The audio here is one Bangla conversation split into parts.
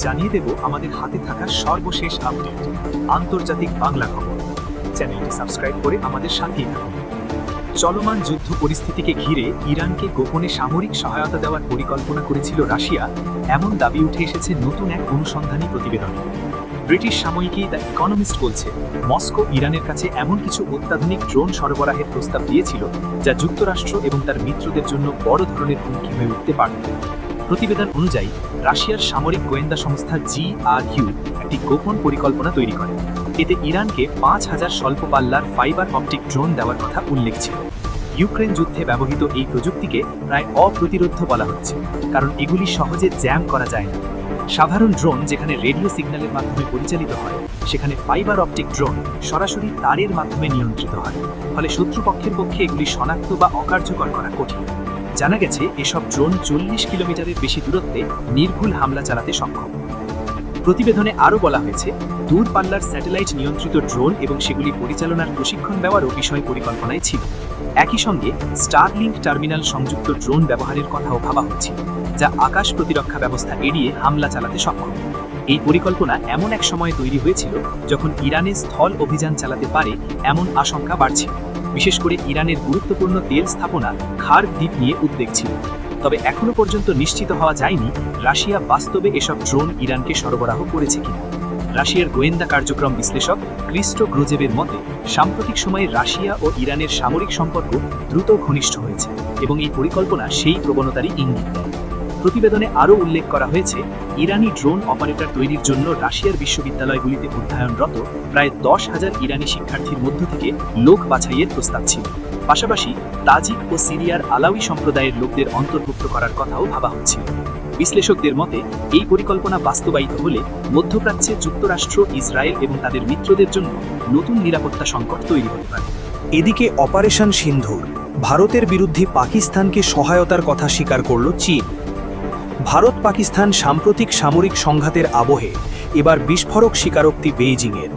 জানিয়ে দেব আমাদের হাতে থাকা সর্বশেষ আপডেট, আন্তর্জাতিক বাংলা খবর। চ্যানেলটি সাবস্ক্রাইব করে আমাদের সাথেই থাকুন। চলমান যুদ্ধ পরিস্থিতিকে ঘিরে ইরানকে গোপনে সামরিক সহায়তা দেওয়ার পরিকল্পনা করেছিল রাশিয়া, এমন দাবি উঠে এসেছে নতুন এক অনুসন্ধানী প্রতিবেদনে। ব্রিটিশ সাময়িকী দ্য ইকোনমিস্ট বলছে, মস্কো ইরানের কাছে এমন কিছু অত্যাধুনিক ড্রোন সরবরাহের প্রস্তাব দিয়েছিল যা যুক্তরাষ্ট্র এবং তার মিত্রদের জন্য বড় ধরনের হুমকি হয়ে উঠতে পারত। প্রতিবেদন অনুযায়ী রাশিয়ার সামরিক গোয়েন্দা সংস্থা GRU একটি গোপন পরিকল্পনা তৈরি করে। এতে ইরানকে 5000 স্বল্প পাল্লার ফাইবার অপটিক ড্রোন দেওয়ার কথা উল্লেখ ছিল। ইউক্রেন যুদ্ধে ব্যবহৃত এই প্রযুক্তিকে প্রায় অপ্রতিরোধ্য বলা হচ্ছে, কারণ এগুলি সহজে জ্যাম করা যায় না। সাধারণ ড্রোন যেখানে রেডিও সিগন্যালের মাধ্যমে পরিচালিত হয়, সেখানে ফাইবার অপটিক ড্রোন সরাসরি তারের মাধ্যমে নিয়ন্ত্রিত হয়, ফলে শত্রুপক্ষের পক্ষে এগুলি শনাক্ত বা অকার্যকর করা কঠিন। জানা গেছে এসব ড্রোন 40 কিলোমিটারের বেশি দূরত্বে নির্ভুল হামলা চালাতে সক্ষম। প্রতিবেদনে আরও বলা হয়েছে, দূরপাল্লার স্যাটেলাইট নিয়ন্ত্রিত ড্রোন এবং সেগুলি পরিচালনার প্রশিক্ষণ দেওয়ারও বিষয় পরিকল্পনায় ছিল। একই সঙ্গে স্টারলিংক টার্মিনাল সংযুক্ত ড্রোন ব্যবহারের কথাও ভাবা হচ্ছে, যা আকাশ প্রতিরক্ষা ব্যবস্থা এড়িয়ে হামলা চালাতে সক্ষম। এই পরিকল্পনা এমন এক সময়ে তৈরি হয়েছিল যখন ইরানে স্থল অভিযান চালাতে পারে এমন আশঙ্কা বাড়ছিল। বিশেষ করে ইরানের গুরুত্বপূর্ণ তেল স্থাপনা খার্ক দ্বীপ নিয়ে উদ্বেগ ছিল। তবে এখনো পর্যন্ত নিশ্চিত হওয়া যায়নি রাশিয়া বাস্তবে এসব ড্রোন ইরানকে সরবরাহ করেছে কিনা। রাশিয়ার গোয়েন্দা কার্যক্রম বিশ্লেষক ক্রিস্টো গ্রোজেভের মতে, সাম্প্রতিক সময়ে রাশিয়া ও ইরানের সামরিক সম্পর্ক দ্রুত ঘনিষ্ঠ হয়েছে এবং এই পরিকল্পনা সেই প্রবণতারই ইঙ্গিত দেয়। প্রতিবেদনে আরও উল্লেখ করা হয়েছে, ইরানি ড্রোন অপারেটর তৈরির জন্য রাশিয়ার বিশ্ববিদ্যালয়গুলিতে অধ্যয়নরত প্রায় 10,000 ইরানি শিক্ষার্থীর মধ্য থেকে লোক বাছাইয়ের প্রস্তাব ছিল। পাশাপাশি তাজিক ও সিরিয়ার আলাউই সম্প্রদায়ের লোকদের অন্তর্ভুক্ত করার কথাও ভাবা হচ্ছিল। বিশ্লেষকদের মতে, এই পরিকল্পনা বাস্তবায়িত হলে মধ্যপ্রাচ্যে যুক্তরাষ্ট্র, ইসরায়েল এবং তাদের মিত্রদের জন্য নতুন নিরাপত্তা সংকট তৈরি হতে পারে। এদিকে অপারেশন সিন্ধুর, ভারতের বিরুদ্ধে পাকিস্তানকে সহায়তার কথা স্বীকার করল চীন। ভারত পাকিস্তান সাম্প্রতিক সামরিক সংঘাতের আবহে এবার বিস্ফোরক স্বীকারোক্তি বেইজিংয়ের।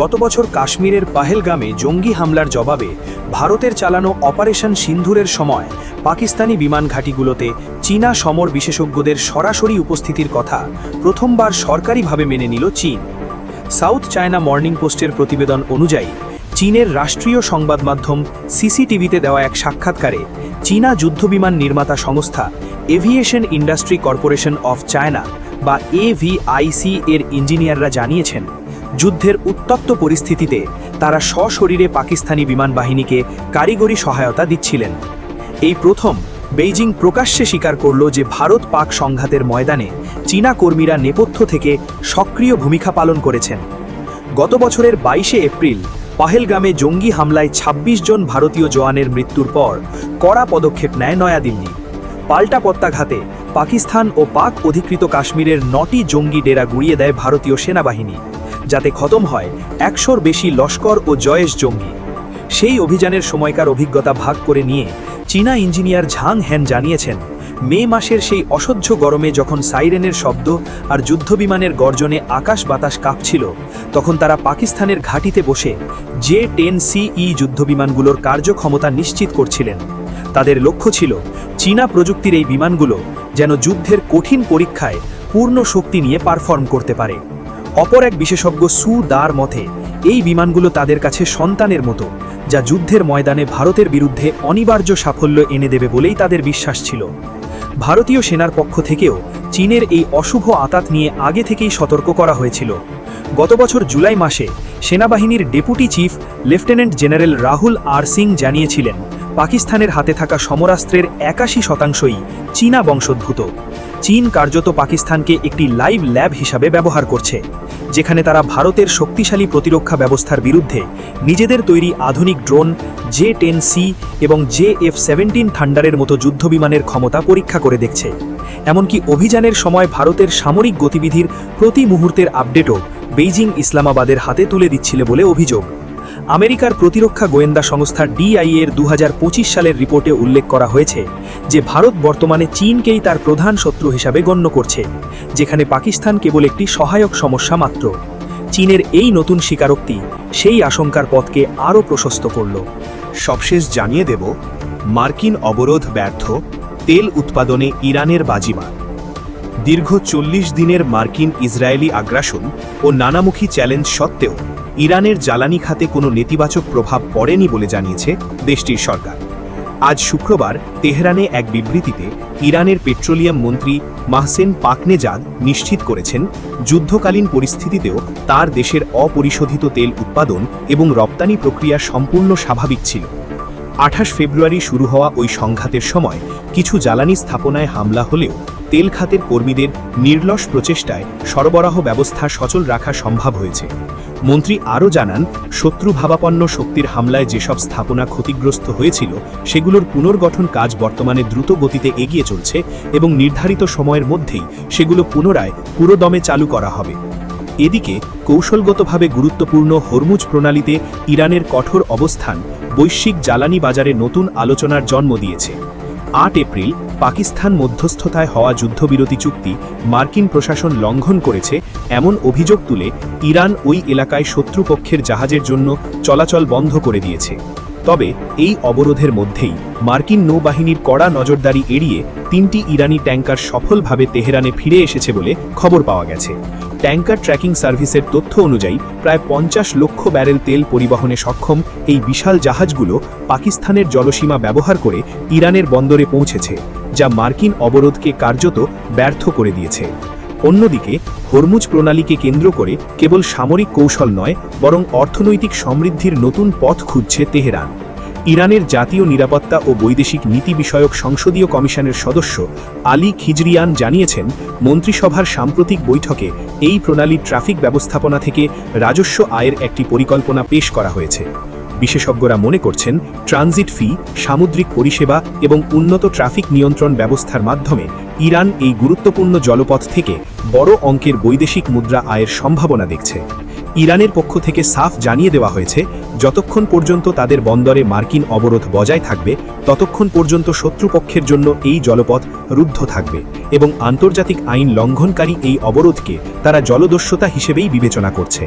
গত বছর কাশ্মীরের পাহেলগামে জঙ্গি হামলার জবাবে ভারতের চালানো অপারেশন সিন্ধুরের সময় পাকিস্তানি বিমান ঘাঁটিগুলোতে চীনা সমর বিশেষজ্ঞদের সরাসরি উপস্থিতির কথা প্রথমবার সরকারিভাবে মেনে নিল চীন। সাউথ চায়না মর্নিং পোস্টের প্রতিবেদন অনুযায়ী, চীনের রাষ্ট্রীয় সংবাদ মাধ্যম CCTVতে দেওয়া এক সাক্ষাৎকারে চীনা যুদ্ধবিমান নির্মাতা সংস্থা aviation industry corporation of China বা AVIC এর ইঞ্জিনিয়াররা জানিয়েছেন, যুদ্ধের উত্তপ্ত পরিস্থিতিতে তারা সশরীরে পাকিস্তানি বিমান বাহিনীকে কারিগরি সহায়তা দিচ্ছিলেন। এই প্রথম বেইজিং প্রকাশ্যে স্বীকার করল যে ভারত পাক সংঘাতের ময়দানে চীনা কর্মীরা নেপথ্য থেকে সক্রিয় ভূমিকা পালন করেছেন। গত বছরের 22শে এপ্রিল পাহেলগামে জঙ্গি হামলায় 26 জন ভারতীয় জওয়ানের মৃত্যুর পর কড়া পদক্ষেপ নেয় নয়াদিল্লি। পাল্টা প্রত্যাঘাতে পাকিস্তান ও পাক অধিকৃত কাশ্মীরের 9টি জঙ্গি ডেরা গুড়িয়ে দেয় ভারতীয় সেনাবাহিনী, যাতে খতম হয় 100-র বেশি লস্কর ও জয়েশ জঙ্গি। সেই অভিযানের সময়কার অভিজ্ঞতা ভাগ করে নিয়ে চীনা ইঞ্জিনিয়ার ঝাং হেন জানিয়েছেন, মে মাসের সেই অসহ্য গরমে যখন সাইরেনের শব্দ আর যুদ্ধবিমানের গর্জনে আকাশ বাতাস কাঁপছিল, তখন তারা পাকিস্তানের ঘাঁটিতে বসে J-10CE যুদ্ধবিমানগুলোর কার্যক্ষমতা নিশ্চিত করছিলেন। তাদের লক্ষ্য ছিল চীনা প্রযুক্তির এই বিমানগুলো যেন যুদ্ধের কঠিন পরীক্ষায় পূর্ণ শক্তি নিয়ে পারফর্ম করতে পারে। অপর এক বিশেষজ্ঞ সু দার মতে, এই বিমানগুলো তাদের কাছে সন্তানের মতো, যা যুদ্ধের ময়দানে ভারতের বিরুদ্ধে অনিবার্য সাফল্য এনে দেবে বলেই তাদের বিশ্বাস ছিল। ভারতীয় সেনার পক্ষ থেকেও চীনের এই অশুভ আঁতাত নিয়ে আগে থেকেই সতর্ক করা হয়েছিল। গত বছর জুলাই মাসে সেনাবাহিনীর deputy chief lieutenant general Rahul R Singh জানিয়েছিলেন, পাকিস্তানের হাতে থাকা সমরাস্ত্রের 81%ই চীনা বংশোদ্ভূত। চীন কার্যত পাকিস্তানকে একটি লাইভ ল্যাব হিসাবে ব্যবহার করছে, যেখানে তারা ভারতের শক্তিশালী প্রতিরক্ষা ব্যবস্থার বিরুদ্ধে নিজেদের তৈরি আধুনিক ড্রোন J-10C এবং JF-17 থান্ডারের মতো যুদ্ধবিমানের ক্ষমতা পরীক্ষা করে দেখছে। এমনকি অভিযানের সময় ভারতের সামরিক গতিবিধির প্রতি মুহূর্তের আপডেটও বেইজিং ইসলামাবাদের হাতে তুলে দিচ্ছিল বলে অভিযোগ। আমেরিকার প্রতিরক্ষা গোয়েন্দা সংস্থা DIA এর 2025 সালের রিপোর্টে উল্লেখ করা হয়েছে যে ভারত বর্তমানে চীনকেই তার প্রধান শত্রু হিসাবে গণ্য করছে, যেখানে পাকিস্তান কেবল একটি সহায়ক সমস্যা মাত্র। চীনের এই নতুন স্বীকারোক্তি সেই আশঙ্কার পথকে আরও প্রশস্ত করল। সবশেষ জানিয়ে দেব, মার্কিন অবরোধ ব্যর্থ, তেল উৎপাদনে ইরানের বাজিমাত। দীর্ঘ 40 দিনের মার্কিন ইসরায়েলি আগ্রাসন ও নানামুখী চ্যালেঞ্জ সত্ত্বেও ইরানের জ্বালানি খাতে কোনো নেতিবাচক প্রভাব পড়েনি বলে জানিয়েছে দেশটির সরকার। আজ শুক্রবার তেহরানে এক বিবৃতিতে ইরানের পেট্রোলিয়াম মন্ত্রী মাহসেন পাকনেজাদ নিশ্চিত করেছেন, যুদ্ধকালীন পরিস্থিতিতেও তার দেশের অপরিশোধিত তেল উৎপাদন এবং রপ্তানি প্রক্রিয়া সম্পূর্ণ স্বাভাবিক ছিল। 28 ফেব্রুয়ারি শুরু হওয়া ওই সংঘাতের সময় কিছু জ্বালানি স্থাপনায় হামলা হলেও তেল খাতের কর্মীদের নির্লস প্রচেষ্টায় সরবরাহ ব্যবস্থা সচল রাখা সম্ভব হয়েছে। মন্ত্রী আরও জানান, শত্রুভাবাপন্ন শক্তির হামলায় যেসব স্থাপনা ক্ষতিগ্রস্ত হয়েছিল সেগুলোর পুনর্গঠন কাজ বর্তমানে দ্রুত গতিতে এগিয়ে চলছে এবং নির্ধারিত সময়ের মধ্যেই সেগুলো পুনরায় পুরোদমে চালু করা হবে। এদিকে কৌশলগতভাবে গুরুত্বপূর্ণ হরমুজ প্রণালীতে ইরানের কঠোর অবস্থান বৈশ্বিক জ্বালানি বাজারে নতুন আলোচনার জন্ম দিয়েছে। 8 এপ্রিল পাকিস্তান মধ্যস্থতায় হওয়া যুদ্ধবিরতি চুক্তি মার্কিন প্রশাসন লঙ্ঘন করেছে এমন অভিযোগ তুলে ইরান ওই এলাকায় শত্রুপক্ষের জাহাজের জন্য চলাচল বন্ধ করে দিয়েছে। তবে এই অবরোধের মধ্যেই মার্কিন নৌবাহিনীর কড়া নজরদারি এড়িয়ে 3টি ইরানি ট্যাঙ্কার সফলভাবে তেহরানে ফিরে এসেছে বলে খবর পাওয়া গেছে। ট্যাঙ্কার ট্র্যাকিং সার্ভিসের তথ্য অনুযায়ী প্রায় 50 লক্ষ ব্যারেল তেল পরিবহনে সক্ষম এই বিশাল জাহাজগুলো পাকিস্তানের জলসীমা ব্যবহার করে ইরানের বন্দরে পৌঁছেছে, যা মার্কিন অবরোধকে কার্যত ব্যর্থ করে দিয়েছে। অন্যদিকে হরমুজ প্রণালীকে কেন্দ্র করে কেবল সামরিক কৌশল নয়, বরং অর্থনৈতিক সমৃদ্ধির নতুন পথ খুঁজছে তেহরান। ইরানের জাতীয় নিরাপত্তা ও বৈদেশিক নীতি বিষয়ক সংসদীয় কমিশনের সদস্য আলী খিজরিয়ান জানিয়েছেন, মন্ত্রিসভার সাম্প্রতিক বৈঠকে এই প্রণালীর ট্রাফিক ব্যবস্থাপনা থেকে রাজস্ব আয়ের একটি পরিকল্পনা পেশ করা হয়েছে। বিশেষজ্ঞরা মনে করছেন, ট্রানজিট ফি, সামুদ্রিক পরিষেবা এবং উন্নত ট্রাফিক নিয়ন্ত্রণ ব্যবস্থার মাধ্যমে ইরান এই গুরুত্বপূর্ণ জলপথ থেকে বড় অঙ্কের বৈদেশিক মুদ্রা আয়ের সম্ভাবনা দেখছে। ইরানের পক্ষ থেকে সাফ জানিয়ে দেওয়া হয়েছে, যতক্ষণ পর্যন্ত তাদের বন্দরে মার্কিন অবরোধ বজায় থাকবে ততক্ষণ পর্যন্ত শত্রুপক্ষের জন্য এই জলপথ রুদ্ধ থাকবে এবং আন্তর্জাতিক আইন লঙ্ঘনকারী এই অবরোধকে তারা জলদস্যুতা হিসেবেই বিবেচনা করছে।